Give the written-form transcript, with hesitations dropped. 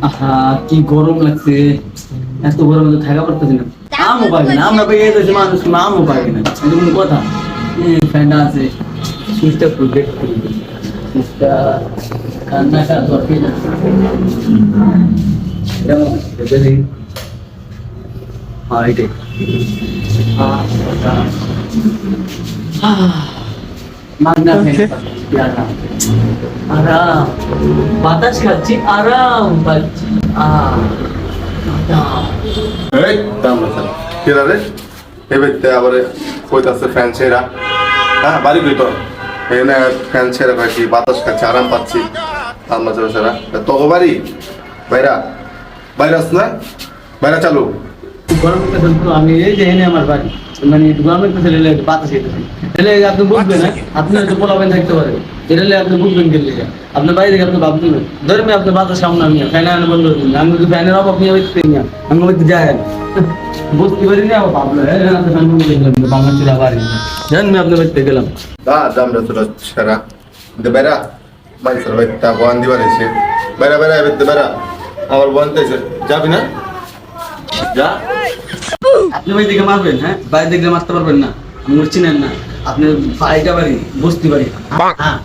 আহা কি গরম লাগছে, এত গরমে তো থাকা পারতেছি না। আমও পাবি না, আমরা পেয়ে যাচ্ছি মানুষ, আমও পাবি না, এটা কোনো কথা? ফ্যানটা আছে, সুইচটা একটু দেখতে হবে। সুইচটা কান্নাটা দরকার না, যেমন দেখি। হ্যাঁ এটাই। মাগনা ফ্যান, আরাম আরাম বাতাস খাচ্ছি, আরাম পাচ্ছি। এই দাম আছে কি রে এবেতে আবার কইতাছে ফ্যান ছেড়া হ্যাঁ বাড়ি কই তো এনে ফ্যান ছেড়া পাচ্ছি বাতাস খাচ্ছি আরাম পাচ্ছি আমরা যাবে সারা তো বাড়ি বাইরা বাইরাস না বাইরা চালু গরম তো আমি এই যে এনে আমার বাড়ি, মানে গরমের তো ছেলে বাতাস খেতেছি, তাহলে আপনি বুঝবেন না, আপনি হয়তো পোলাবেন থাকতে পারে, এটা আপনি বুঝবেন গেলে আপনার বাইরে থেকে আপনি ভাববেন ধরবে আপনার বাতাস সামনে আমি ফ্যান আনে বন্ধ করে দিন, আমি যদি ফ্যানের অভাব নিয়ে হইতে না, আমি হইতে যাই না, বুঝতে পারি না ভাবলো আপনি ফ্যান বন্ধ করে দিলাম, বাংলা ছিল আবার জানেন আমি আপনার বাড়িতে গেলাম। দাম রে সেরা দে বাইরা মাইসর বাইটা বন দিবার এসে বাইরা বাইরা এবেতে বাইরা আমার বন তাইছে যাবি না যা আপনি বাড়ি থেকে মারবেন, হ্যাঁ বাইরে দেখলে মারতে পারবেন না, আমি চিনেন না, আপনি বাড়িটা বাড়ি বুঝতে পারি। হ্যাঁ